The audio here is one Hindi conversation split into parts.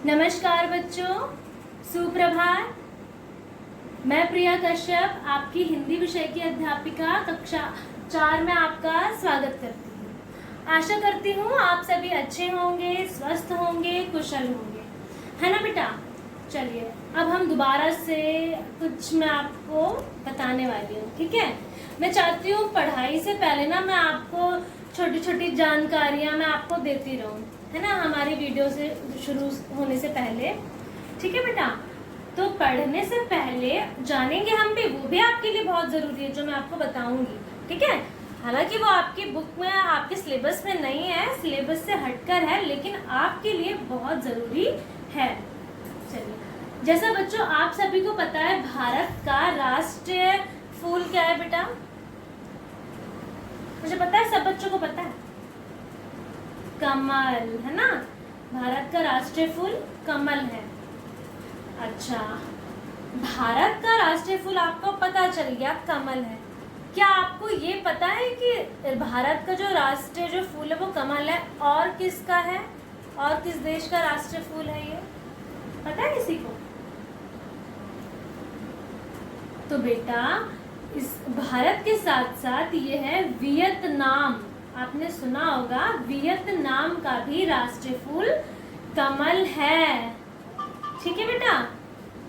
नमस्कार बच्चों, सुप्रभात। मैं प्रिया कश्यप, आपकी हिंदी विषय की अध्यापिका कक्षा 4 में आपका स्वागत करती हूँ। आशा करती हूँ आप सभी अच्छे होंगे, स्वस्थ होंगे, कुशल होंगे, है ना बेटा। चलिए अब हम दोबारा से कुछ मैं आपको बताने वाली हूँ, ठीक है। मैं चाहती हूँ पढ़ाई से पहले ना मैं आपको छोटी छोटी जानकारियाँ मैं आपको देती रहूँ, है ना, हमारी वीडियो से शुरू होने से पहले, ठीक है बेटा। तो पढ़ने से पहले जानेंगे हम भी, वो भी आपके लिए बहुत ज़रूरी है जो मैं आपको बताऊंगी, ठीक है। हालांकि वो आपकी बुक में, आपके सिलेबस में नहीं है, सिलेबस से हटकर है, लेकिन आपके लिए बहुत ज़रूरी है। चलिए, जैसा बच्चों आप सभी को पता है, भारत का राष्ट्रीय फूल क्या है बेटा? मुझे पता है, सब बच्चों को पता है, कमल, है ना। भारत का राष्ट्रीय फूल कमल है। अच्छा, भारत का राष्ट्रीय फूल आपको पता चल गया कमल है। क्या आपको ये पता है कि भारत का जो राष्ट्रीय जो फूल है वो कमल है, और किसका है, और किस देश का राष्ट्रीय फूल है, ये पता है किसी को? तो बेटा इस भारत के साथ साथ ये है वियतनाम। आपने सुना होगा, वियतनाम का भी राष्ट्रीय फूल कमल है, ठीक है बेटा।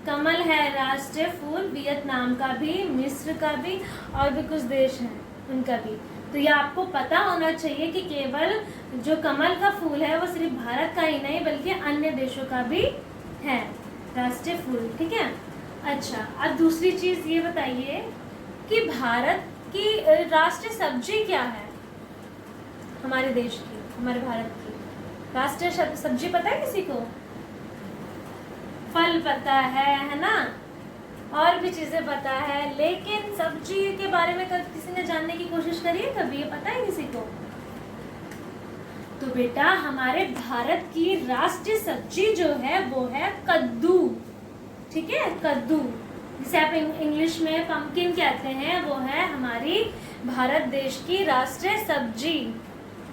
कमल है राष्ट्रीय फूल, वियतनाम का भी, मिस्र का भी, और भी कुछ देश हैं उनका भी। तो ये आपको पता होना चाहिए कि केवल जो कमल का फूल है वो सिर्फ भारत का ही नहीं बल्कि अन्य देशों का भी है राष्ट्रीय फूल, ठीक है। अच्छा, अब दूसरी चीज ये बताइए कि भारत की राष्ट्रीय सब्जी क्या है? हमारे देश की, हमारे भारत की राष्ट्रीय सब्जी पता है किसी को? फल पता है ना, और भी चीजें पता है, लेकिन सब्जी के बारे में किसी ने जानने की कोशिश करी है कभी? ये पता है किसी को? तो बेटा हमारे भारत की राष्ट्रीय सब्जी जो है वो है कद्दू, ठीक है। कद्दू, जिसे आप इंग्लिश में पंपकिन कहते हैं, वो है हमारी भारत देश की राष्ट्रीय सब्जी,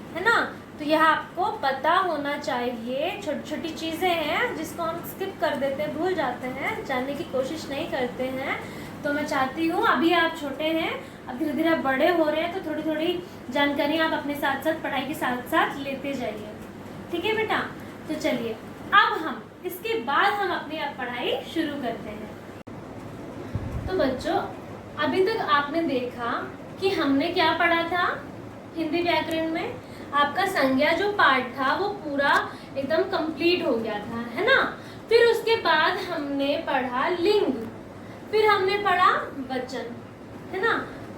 है ना। तो यह आपको पता होना चाहिए। छोटी छोटी चीज़ें हैं जिसको हम स्किप कर देते हैं, भूल जाते हैं, जानने की कोशिश नहीं करते हैं। तो मैं चाहती हूँ, अभी आप छोटे हैं, अब धीरे धीरे आप बड़े हो रहे हैं, तो थोड़ी थोड़ी जानकारी आप अपने साथ साथ, पढ़ाई के साथ साथ लेते जाइए, ठीक है बेटा। तो चलिए अब हम इसके बाद हम अपनी पढ़ाई शुरू करते हैं। तो बच्चों अभी तक आपने देखा कि हमने क्या पढ़ा था हिंदी व्याकरण में। आपका संज्ञा जो पार्ट था वो पूरा एकदम कंप्लीट हो गया था, है ना। फिर उसके बाद हमने पढ़ा लिंग, फिर हमने पढ़ा वचन, है ना।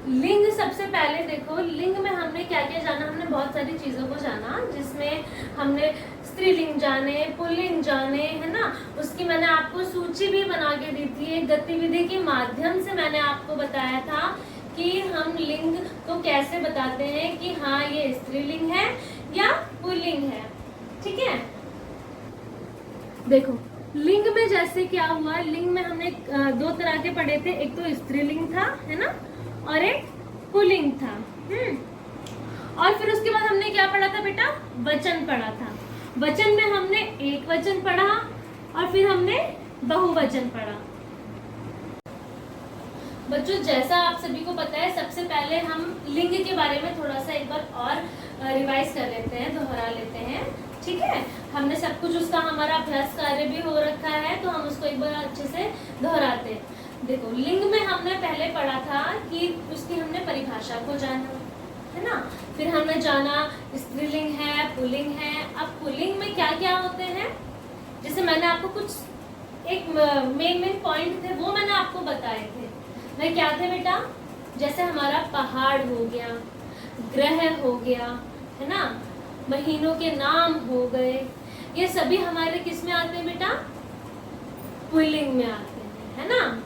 लिंग सबसे पहले देखो, लिंग में हमने क्या क्या जाना? हमने बहुत सारी चीज़ों को जाना, जिसमें हमने स्त्रीलिंग जाने, पुल्लिंग जाने, है ना। उसकी मैंने आपको सूची भी बना के दी थी, एक गतिविधि के माध्यम से मैंने आपको बताया था कि हम लिंग को कैसे बताते हैं कि हाँ ये स्त्रीलिंग है या पुल्लिंग है, ठीक है। देखो लिंग में जैसे क्या हुआ, लिंग में हमने दो तरह के पढ़े थे, एक तो स्त्रीलिंग था, है ना, और एक पुल्लिंग था। और फिर उसके बाद हमने क्या पढ़ा था बेटा? वचन पढ़ा था। वचन में हमने एक वचन पढ़ा और फिर हमने बहुवचन पढ़ा। बच्चों जैसा आप सभी को पता है, सबसे पहले हम लिंग के बारे में थोड़ा सा एक बार और रिवाइज कर लेते हैं, दोहरा लेते हैं, ठीक है। हमने सब कुछ उसका हमारा अभ्यास कार्य भी हो रखा है, तो हम उसको एक बार अच्छे से दोहराते हैं। देखो लिंग में हमने पहले पढ़ा था कि उसकी हमने परिभाषा को जाना, है ना। फिर हमने जाना स्त्रीलिंग है, पुल्लिंग है। अब पुल्लिंग में क्या क्या होते हैं, जैसे मैंने आपको कुछ एक मेन पॉइंट थे वो मैंने आपको बताए थे। वह क्या थे बेटा? जैसे हमारा पहाड़ हो गया, ग्रह हो गया, है ना, महीनों के नाम हो गए, ये सभी हमारे किस में आते हैं बेटा? पुल्लिंग में आते हैं, है ना।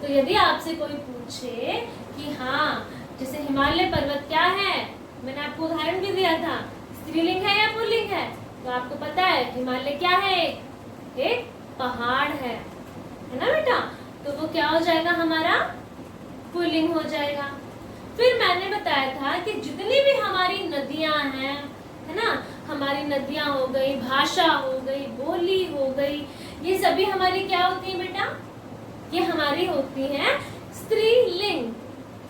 तो यदि आपसे कोई पूछे कि हाँ जैसे हिमालय पर्वत क्या है, मैंने आपको उदाहरण भी दिया था, स्त्रीलिंग है या पुल्लिंग है? तो आपको पता है हिमालय क्या है? एक पहाड़ है ना बेटा। तो वो क्या हो जाएगा? हमारा पुल्लिंग हो जाएगा। फिर मैंने बताया था कि जितनी भी हमारी नदियां हैं, है ना, हमारी नदियां हो गई, भाषा हो गई, बोली हो गई, भी हमारी क्या होती है बेटा, ये हमारी होती है स्त्रीलिंग,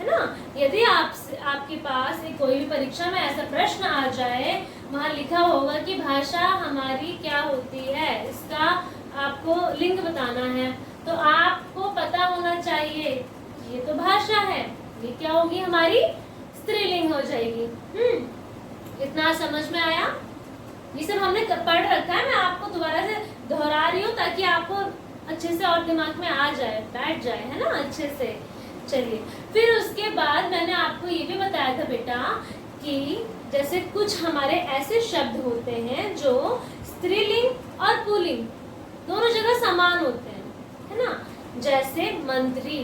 है ना। यदि आपके पास कोई भी परीक्षा में ऐसा प्रश्न आ जाए, वहां लिखा होगा कि भाषा हमारी क्या होती है, इसका आपको लिंग बताना है, तो आपको पता होना चाहिए ये तो भाषा है, ये क्या होगी, हमारी स्त्रीलिंग हो जाएगी। इतना समझ में आया? ये सब हमने पढ़ रखा है, मैं आपको दोबारा से दोहरा रही हूँ ताकि आपको अच्छे से और दिमाग में आ जाए, बैठ जाए, है ना, अच्छे से। चलिए, फिर उसके बाद मैंने आपको ये भी बताया था बेटा कि जैसे कुछ हमारे ऐसे शब्द होते हैं जो स्त्रीलिंग और पुल्लिंग दोनों जगह समान होते हैं, है ना। जैसे मंत्री,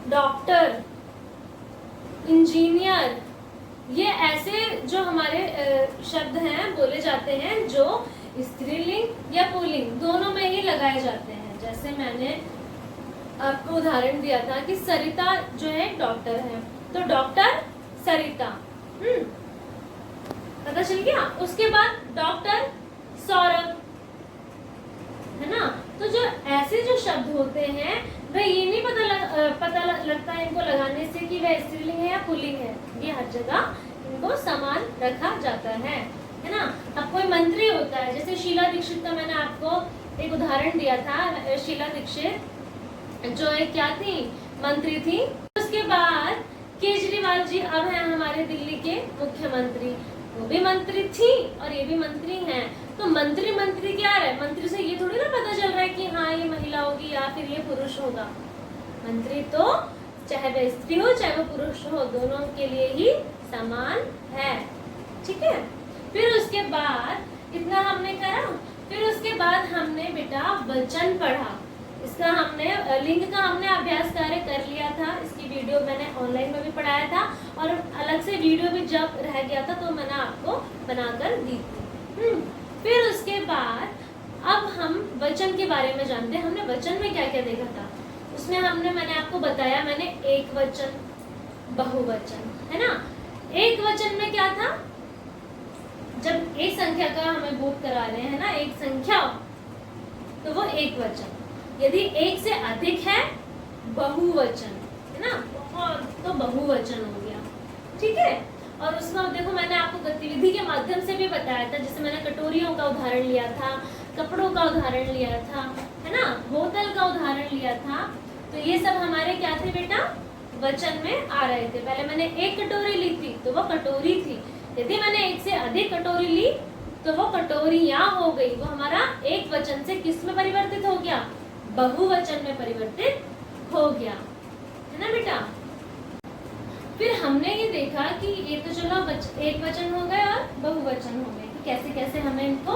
डॉक्टर, इंजीनियर, ये ऐसे जो हमारे शब्द हैं, बोले जाते हैं, जो स्त्रीलिंग या पुल्लिंग दोनों में ही लगाए जाते हैं। जैसे मैंने आपको उदाहरण दिया था कि सरिता जो है डॉक्टर है, तो डॉक्टर सरिता, पता चल गया। उसके बाद डॉक्टर सौरभ, है ना। तो जो ऐसे जो शब्द होते हैं, वह ये नहीं पता लगता है इनको लगाने से कि वह स्त्रीलिंग है या पुल्लिंग है, ये हर जगह इनको समान रखा जाता है ना। अब कोई मंत्री होता है, जैसे शीला दीक्षित का मैंने आपको एक उदाहरण दिया था। शीला दीक्षित जो एक क्या थी, मंत्री थी। उसके बाद केजरीवाल जी अब हैं हमारे दिल्ली के मुख्यमंत्री, वो भी मंत्री थी और ये भी मंत्री हैं। तो मंत्री क्या है, मंत्री से ये थोड़ी ना पता चल रहा है कि हाँ ये महिला होगी या फिर ये पुरुष होगा। मंत्री तो चाहे वह स्त्री हो चाहे वो पुरुष हो, दोनों के लिए ही समान है, ठीक है। फिर उसके बाद इतना हमने करा, फिर उसके बाद हमने बेटा वचन पढ़ा। इसका हमने लिंग का हमने अभ्यास कार्य कर लिया था, इसकी वीडियो मैंने ऑनलाइन में भी पढ़ाया था और अलग से वीडियो भी जब रह गया था तो मैंने आपको बनाकर दी थी। फिर उसके बाद अब हम वचन के बारे में जानते हैं। हमने वचन में क्या क्या देखा था, उसमें मैंने आपको बताया, मैंने एक वचन, बहुवचन, है ना। एक वचन में क्या था, जब एक संख्या का हमें बोध करा रहे हैं ना, एक संख्या, तो वो एक वचन। यदि एक से अधिक है, बहुवचन, है ना, तो बहुवचन हो गया, ठीक है। और उसमें देखो मैंने आपको गतिविधि के माध्यम से भी बताया था, जैसे मैंने कटोरियों का उदाहरण लिया था, कपड़ों का उदाहरण लिया था, है ना, बोतल का उदाहरण लिया था। तो ये सब हमारे क्या थे बेटा, वचन में आ रहे थे। पहले मैंने एक कटोरी ली थी तो वो कटोरी थी, यदि मैंने एक से अधिक कटोरी ली तो वो कटोरियां हो गई। वो हमारा एक वचन से किस में परिवर्तित हो गया, बहुवचन में परिवर्तित हो गया, है ना बेटा। फिर हमने ये देखा कि ये तो चलो एक वचन हो गए और बहुवचन हो गए, कि कैसे कैसे हमें इनको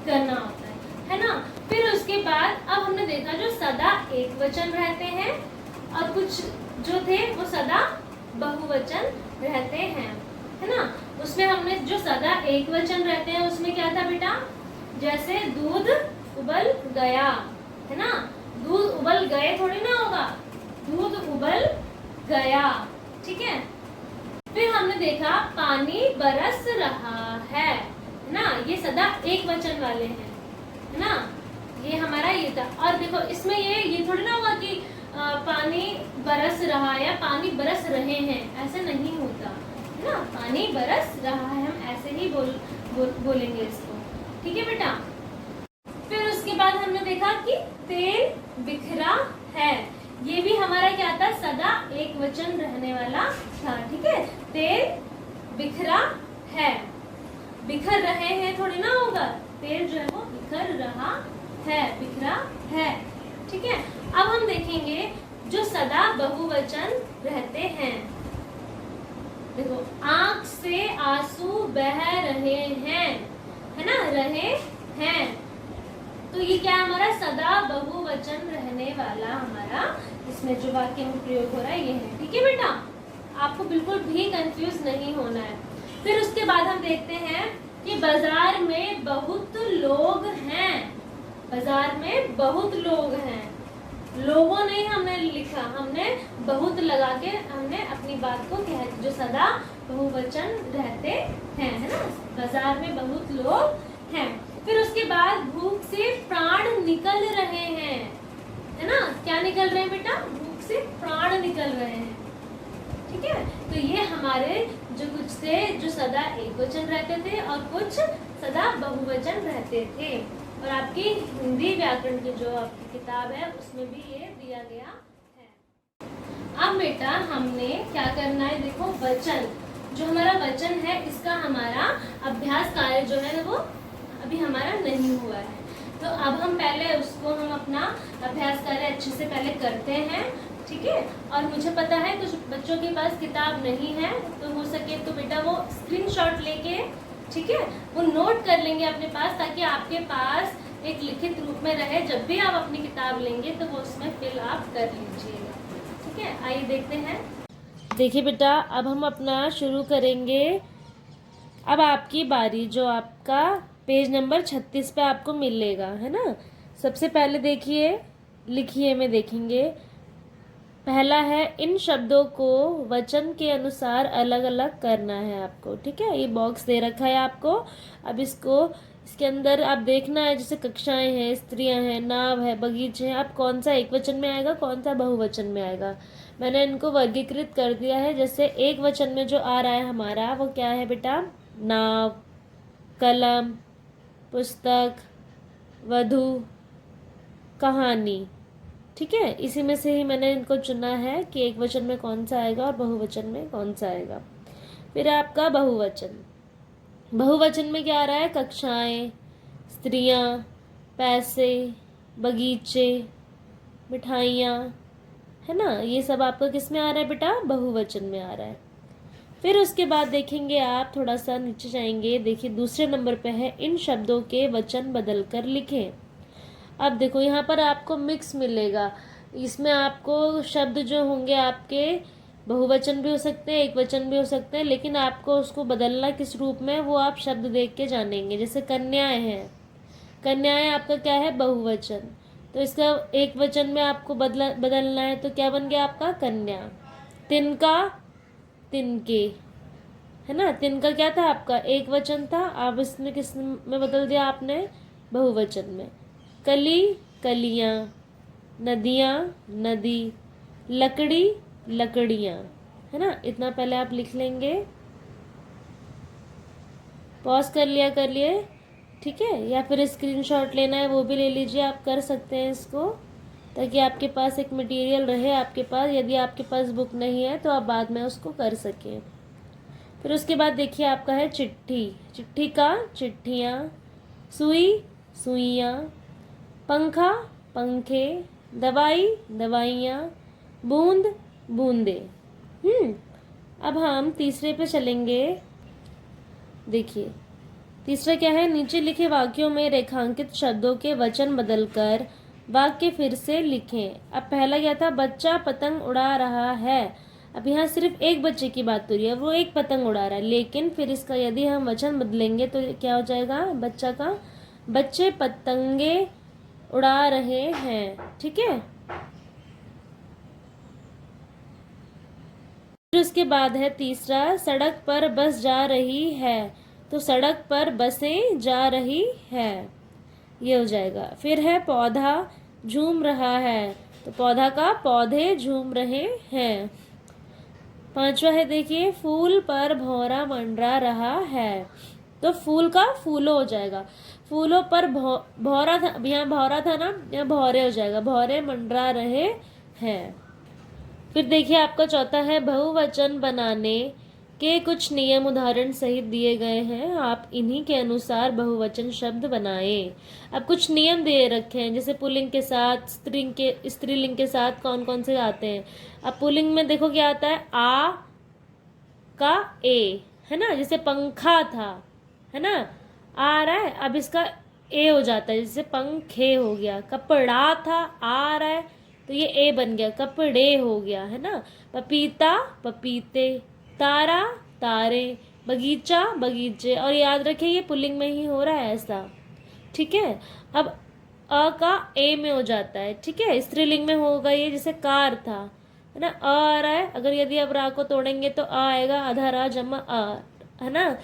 करना होता है ना। फिर उसके बाद अब हमने देखा जो सदा एक वचन रहते हैं और कुछ जो थे वो सदा बहुवचन रहते हैं, है ना। उसमें हमने जो सदा एक वचन रहते हैं उसमें क्या था बेटा, जैसे दूध उबल गया, है ना, दूध उबल गए थोड़ी ना होगा, दूध उबल गया, ठीक है। फिर हमने देखा पानी बरस रहा है ना, ये सदा एक वचन वाले हैं, है ना, ये हमारा ये था। और देखो इसमें ये थोड़ी ना होगा कि पानी बरस रहा है या पानी बरस रहे हैं, ऐसे नहीं होता, है ना। पानी बरस रहा है, हम ऐसे ही बोलेंगे इसको, ठीक है बेटा। फिर उसके बाद हमने देखा कि तेल बिखरा है, ये भी हमारा क्या था, सदा एक वचन रहने वाला था, ठीक है। तेल बिखरा है, बिखर रहे हैं थोड़ी ना होगा, तेल जो है वो बिखर रहा है, बिखरा है, ठीक है। अब हम देखेंगे जो सदा बहुवचन रहते हैं। देखो आंख से आंसू बह रहे हैं, है ना, रहे हैं, तो ये क्या हमारा सदा बहुवचन रहने वाला हमारा इसमें जो वाक्य में प्रयोग हो रहा है ये है, ठीक है बेटा। आपको बिल्कुल भी कंफ्यूज नहीं होना है। फिर उसके बाद हम देखते हैं कि बाजार में बहुत लोग हैं, बाजार में बहुत लोग हैं, लोगों नहीं हमने लिखा, हमने बहुत लगा के हमने अपनी बात को कह, जो सदा बहुवचन रहते हैं, है ना, बाजार में बहुत लोग हैं। फिर उसके बाद भूख से प्राण निकल रहे हैं, है ना। क्या निकल रहे हैं बेटा? भूख से प्राण निकल रहे हैं, ठीक है। तो ये हमारे जो कुछ थे जो सदा एक वचन रहते थे और कुछ सदा बहुवचन रहते थे। और आपकी हिंदी व्याकरण की जो आपकी किताब है उसमें भी ये दिया गया है। अब बेटा हमने क्या करना है, देखो वचन, जो हमारा वचन है इसका हमारा अभ्यास कार्य जो है वो अभी हमारा नहीं हुआ है। तो अब हम पहले उसको हम अपना अभ्यास कार्य अच्छे से पहले करते हैं, ठीक है। और मुझे पता है कुछ बच्चों के पास किताब नहीं है, तो हो सके तो बेटा वो स्क्रीनशॉट लेके, ठीक है, वो नोट कर लेंगे अपने पास, ताकि आपके पास एक लिखित रूप में रहे। जब भी आप अपनी किताब लेंगे तो वो उसमें फिल आप कर लीजिएगा, ठीक है। आइए देखते हैं। देखिए बेटा अब हम अपना शुरू करेंगे। अब आपकी बारी, जो आपका पेज नंबर 36 पे आपको मिलेगा, है ना। सबसे पहले देखिए, लिखिए में देखेंगे। पहला है, इन शब्दों को वचन के अनुसार अलग अलग करना है आपको, ठीक है। ये बॉक्स दे रखा है आपको। अब इसके अंदर आप देखना है, जैसे कक्षाएं हैं, स्त्रियां हैं, नाव है, बगीचे हैं। अब कौन सा एक वचन में आएगा, कौन सा बहुवचन में आएगा, मैंने इनको वर्गीकृत कर दिया है। जैसे एक वचन में जो आ रहा है हमारा वो क्या है बेटा, नाव, कलम, पुस्तक, वधु, कहानी, ठीक है। इसी में से ही मैंने इनको चुना है कि एक वचन में कौन सा आएगा और बहुवचन में कौन सा आएगा। फिर आपका बहुवचन, बहुवचन में क्या आ रहा है, कक्षाएं, स्त्रियां, पैसे, बगीचे, मिठाइयाँ, है ना। ये सब आपका किस में आ रहा है बेटा, बहुवचन में आ रहा है। फिर उसके बाद देखेंगे आप, थोड़ा सा नीचे जाएंगे, देखिए दूसरे नंबर पे है, इन शब्दों के वचन बदल कर लिखें। अब देखो यहाँ पर आपको मिक्स मिलेगा। इसमें आपको शब्द जो होंगे आपके बहुवचन भी हो सकते हैं, एक वचन भी हो सकते हैं, लेकिन आपको उसको बदलना किस रूप में वो आप शब्द देख के जानेंगे। जैसे कन्याएं हैं, कन्याएं आपका क्या है, बहुवचन, तो इसका एक वचन में आपको बदलना है, तो क्या बन गया आपका, कन्या। तिनका, तिनके, है ना। तिनका क्या था आपका, एक वचन था, अब इसमें किस में बदल दिया आपने, बहुवचन में। कली, कलियां, नदियां, नदी, लकड़ी, लकड़ियां, है ना। इतना पहले आप लिख लेंगे, पॉज कर लिए, ठीक है। या फिर स्क्रीनशॉट लेना है वो भी ले लीजिए, आप कर सकते हैं इसको, ताकि आपके पास एक मटेरियल रहे आपके पास। यदि आपके पास बुक नहीं है तो आप बाद में उसको कर सकें। फिर उसके बाद देखिए आपका है चिट्ठी, चिट्ठी का, चिट्ठियाँ, सुई, सुइयाँ, पंखा, पंखे, दवाई, दवाइयाँ, बूंद, बूंदे। अब हम तीसरे पे चलेंगे। देखिए तीसरा क्या है, नीचे लिखे वाक्यों में रेखांकित शब्दों के वचन बदलकर वाक्य फिर से लिखें। अब पहला क्या था, बच्चा पतंग उड़ा रहा है। अब यहाँ सिर्फ एक बच्चे की बात हो रही है, वो एक पतंग उड़ा रहा है, लेकिन फिर इसका यदि हम वचन बदलेंगे तो क्या हो जाएगा, बच्चा का, बच्चे पतंगे उड़ा रहे हैं, ठीक है। फिर उसके बाद है तीसरा, सड़क पर बस जा रही है, तो सड़क पर बसें जा रही है, ये हो जाएगा। फिर है पौधा झूम रहा है, तो पौधा का पौधे झूम रहे हैं। पांचवा है देखिए, फूल पर भौरा मंडरा रहा है, तो फूल का फूलो हो जाएगा। फूलों पर भौरा था, यहाँ भौरा था ना, यहाँ भौरे हो जाएगा, भौरे मंडरा रहे हैं। फिर देखिए आपका चौथा है, बहुवचन बनाने के कुछ नियम उदाहरण सहित दिए गए हैं, आप इन्हीं के अनुसार बहुवचन शब्द बनाएं। अब कुछ नियम दे रखे हैं, जैसे पुल्लिंग के साथ, स्त्रीलिंग के साथ कौन कौन से आते हैं। अब पुल्लिंग में देखो क्या आता है, आ का ए, है ना। जैसे पंखा था, है ना, आ रहा है, अब इसका ए हो जाता है, जैसे पंखे हो गया। कपड़ा था, आ रहा है, तो ये ए बन गया, कपड़े हो गया, है ना। पपीता, पपीते, तारा, तारे, बगीचा, बगीचे। और याद रखिए ये पुल्लिंग में ही हो रहा है ऐसा, ठीक है। अब अ का ए में हो जाता है, ठीक है। स्त्रीलिंग में होगा ये, जैसे कार था, है ना, अ आ रहा है, अगर यदि आप रा को तोड़ेंगे तो आ आएगा, आधा रा जमा अ, है ना।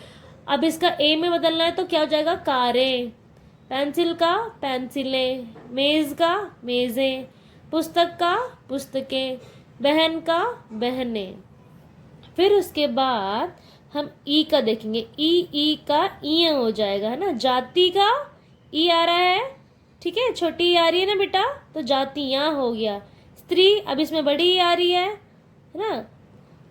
अब इसका ए में बदलना है तो क्या हो जाएगा, कारें, पेंसिल का पेंसिलें, मेज़ का मेज़ें, पुस्तक का पुस्तकें, बहन का बहनें। फिर उसके बाद हम ई का देखेंगे, ई का ई हो जाएगा, है ना। जाति का ई आ रहा है, ठीक है, छोटी ई आ रही है ना बेटा, तो जातियां हो गया। स्त्री, अब इसमें बड़ी ई आ रही है ना,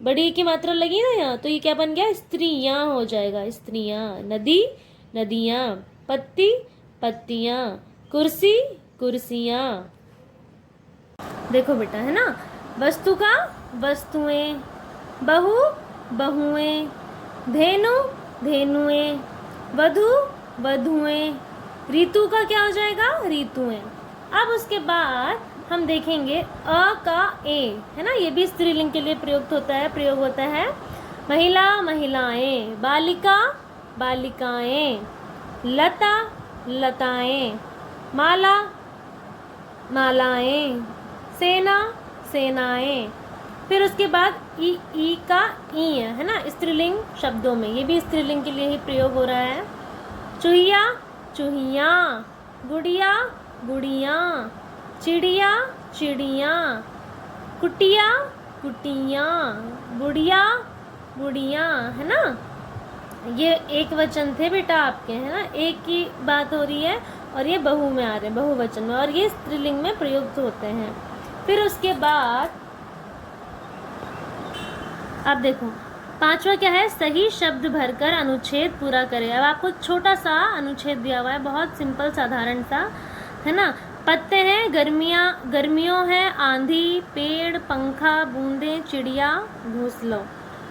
बड़ी की मात्रा लगी ना यहाँ, तो ये क्या बन गया, स्त्रियां हो जाएगा, स्त्रियां। नदी, नदियां। पत्ती, पत्तियां। कुर्सी, कुर्सियां। देखो बेटा, है ना। वस्तु का वस्तुएं, बहू, बहुएं, धेनु, धेनुएं, वधु, वधुएं। ऋतु का क्या हो जाएगा, ऋतुएं। अब उसके बाद हम देखेंगे अ का ए, है ना, ये भी स्त्रीलिंग के लिए प्रयोग होता है। महिला, महिलाएं। बालिका, बालिकाएं। लता, लताएं। माला, मालाएं। सेना, सेनाएं। फिर उसके बाद ई का ई है ना, स्त्रीलिंग शब्दों में, ये भी स्त्रीलिंग के लिए ही प्रयोग हो रहा है। चूहिया, चूहिया। गुड़िया, गुड़िया। चिड़िया, चिड़िया। कुटिया, कुटिया। गुड़िया, गुड़िया, है ना। ये एक वचन थे बेटा आपके, है ना, एक की बात हो रही है और ये बहु में आ रहे हैं, बहुवचन में, और ये स्त्रीलिंग में प्रयुक्त होते हैं। फिर उसके बाद अब देखो पांचवा क्या है, सही शब्द भरकर अनुच्छेद पूरा करें। अब आपको छोटा सा अनुच्छेद दिया हुआ है, बहुत सिंपल साधारण सा, है ना। पत्ते हैं, गर्मियों है, आंधी, पेड़, पंखा, बूंदे, चिड़िया, घोंसलों।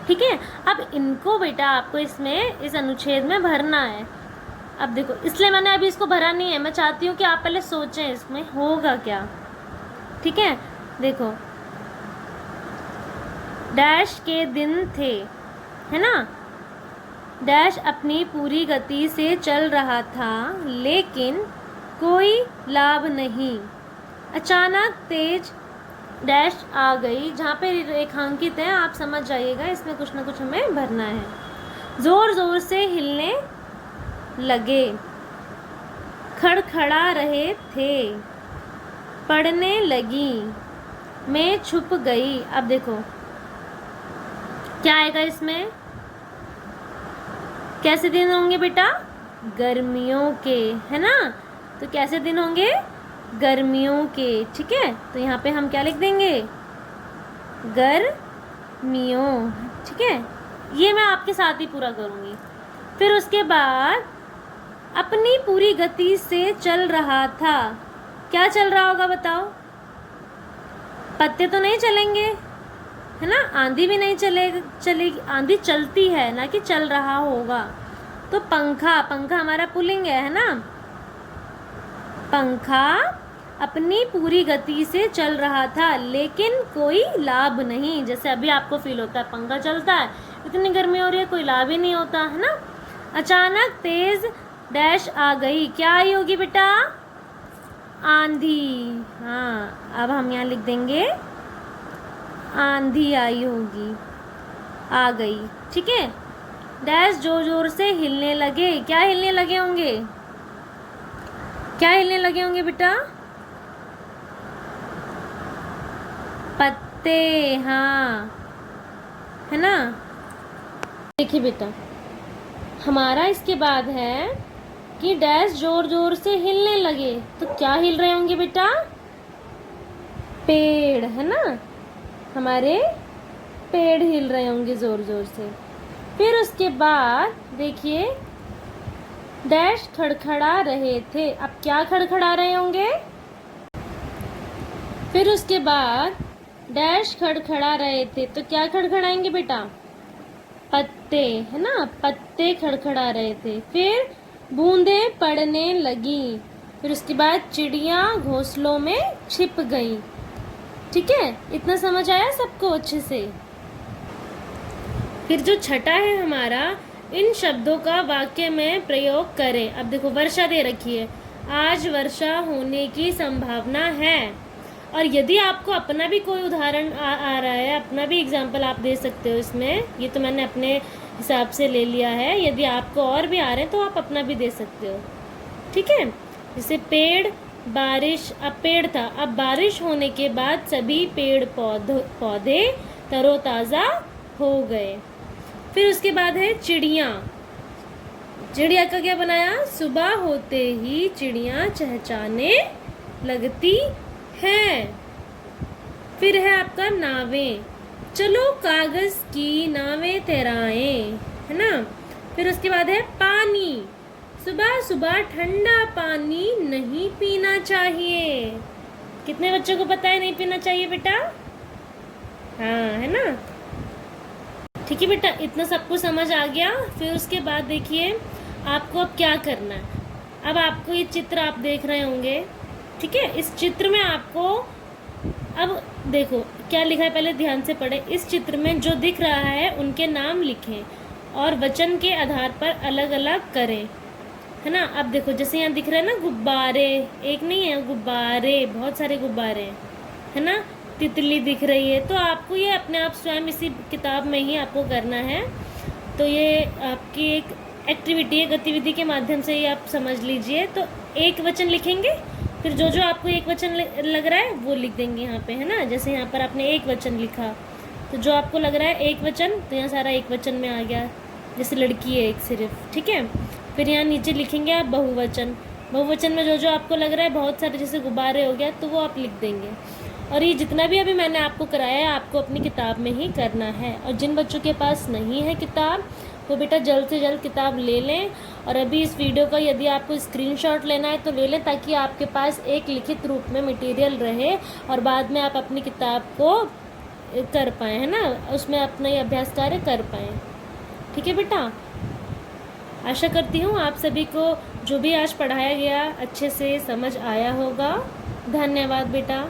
ठीक है, अब इनको बेटा आपको इसमें इस अनुच्छेद में भरना है। अब देखो, इसलिए मैंने अभी इसको भरा नहीं है, मैं चाहती हूँ कि आप पहले सोचें इसमें होगा क्या। ठीक है, देखो, डैश के दिन थे, है ना। डैश अपनी पूरी गति से चल रहा था, लेकिन कोई लाभ नहीं। अचानक तेज डैश आ गई, जहाँ पे रेखांकित है आप समझ जाइएगा, इसमें कुछ ना कुछ हमें भरना है। जोर जोर से हिलने लगे, खड़खड़ा रहे थे, पड़ने लगी, मैं छुप गई। अब देखो क्या आएगा इसमें, कैसे दिन होंगे बेटा, गर्मियों के, है ना। तो कैसे दिन होंगे, गर्मियों के। ठीक है, तो यहाँ पे हम क्या लिख देंगे, गर्मियों। ठीक है, ये मैं आपके साथ ही पूरा करूँगी। फिर उसके बाद अपनी पूरी गति से चल रहा था, क्या चल रहा होगा बताओ, पत्ते तो नहीं चलेंगे, है ना, आंधी भी नहीं चलेगी, आंधी चलती है ना कि चल रहा होगा। तो पंखा, पंखा हमारा पुल्लिंग है ना। पंखा अपनी पूरी गति से चल रहा था, लेकिन कोई लाभ नहीं। जैसे अभी आपको फील होता है पंखा चलता है, इतनी गर्मी हो रही है, कोई लाभ ही नहीं होता, है ना। अचानक तेज डैश आ गई, क्या आई होगी बेटा, आंधी। हाँ, अब हम यहाँ लिख देंगे आंधी आई होगी, आ गई। ठीक है, डैश जोर जोर से हिलने लगे, क्या हिलने लगे होंगे, क्या हिलने लगे होंगे बेटा, पत्ते। हाँ, है ना। देखिए बेटा, हमारा इसके बाद है कि डैश जोर जोर से हिलने लगे, तो क्या हिल रहे होंगे बेटा, पेड़, है ना, हमारे पेड़ हिल रहे होंगे जोर जोर से। फिर उसके बाद देखिए, डैश खड़खड़ा रहे थे, अब क्या खड़खड़ा रहे होंगे, फिर उसके बाद डैश खड़खड़ा रहे थे, तो क्या खड़खड़ाएंगे बेटा, पत्ते, है ना, पत्ते खड़खड़ा रहे थे। फिर बूंदे पड़ने लगी, फिर उसके बाद चिड़िया घोंसलों में छिप गई। ठीक है, इतना समझ आया सबको अच्छे से। फिर जो छठा है हमारा, इन शब्दों का वाक्य में प्रयोग करें। अब देखो, वर्षा दे रखी है, आज वर्षा होने की संभावना है। और यदि आपको अपना भी कोई उदाहरण आ रहा है, अपना भी एग्जाम्पल आप दे सकते हो इसमें, ये तो मैंने अपने हिसाब से ले लिया है, यदि आपको और भी आ रहे हैं तो आप अपना भी दे सकते हो। ठीक है। जैसे पेड़, बारिश, अब पेड़ था, अब बारिश होने के बाद सभी पेड़ पौधे तरोताज़ा हो गए। फिर उसके बाद है चिड़िया। चिड़िया का क्या बनाया? सुबह होते ही चिड़िया चहचहाने लगती है। फिर है आपका नावें। चलो कागज की नावें तैराएं, है ना। फिर उसके बाद है पानी। सुबह सुबह ठंडा पानी नहीं पीना चाहिए। कितने बच्चों को पता है नहीं पीना चाहिए बेटा? हाँ, है ना। ठीक है बेटा, इतना सबको समझ आ गया। फिर उसके बाद देखिए आपको अब क्या करना है। अब आपको ये चित्र आप देख रहे होंगे, ठीक है। इस चित्र में आपको अब देखो क्या लिखा है, पहले ध्यान से पढ़े। इस चित्र में जो दिख रहा है उनके नाम लिखें और वचन के आधार पर अलग अलग करें, है ना। अब देखो जैसे यहाँ दिख रहा है ना गुब्बारे, एक नहीं है गुब्बारे, बहुत सारे गुब्बारे हैं, है ना। तितली दिख रही है। तो आपको ये अपने आप स्वयं इसी किताब में ही आपको करना है। तो ये आपकी एक एक्टिविटी है, गतिविधि के माध्यम से ही आप समझ लीजिए। तो एक वचन लिखेंगे, फिर जो जो आपको एक वचन लग रहा है वो लिख देंगे यहाँ पे, है ना। जैसे यहाँ पर आपने एक वचन लिखा, तो जो आपको लग रहा है एक वचन, तो यहाँ सारा एक वचन में आ गया। जैसे लड़की है एक सिर्फ, ठीक है। फिर यहाँ नीचे लिखेंगे आप बहुवचन। बहुवचन में जो जो आपको लग रहा है बहुत सारे, जैसे गुब्बारे हो गया, तो वो आप लिख देंगे। और ये जितना भी अभी मैंने आपको कराया है आपको अपनी किताब में ही करना है। और जिन बच्चों के पास नहीं है किताब, वो बेटा जल्द से जल्द किताब ले लें। और अभी इस वीडियो का यदि आपको स्क्रीनशॉट लेना है तो ले लें, ताकि आपके पास एक लिखित रूप में मटेरियल रहे और बाद में आप अपनी किताब को कर पाएँ, है ना, उसमें अपना ये अभ्यास कार्य कर पाएँ। ठीक है बेटा, आशा करती हूँ आप सभी को जो भी आज पढ़ाया गया अच्छे से समझ आया होगा। धन्यवाद बेटा।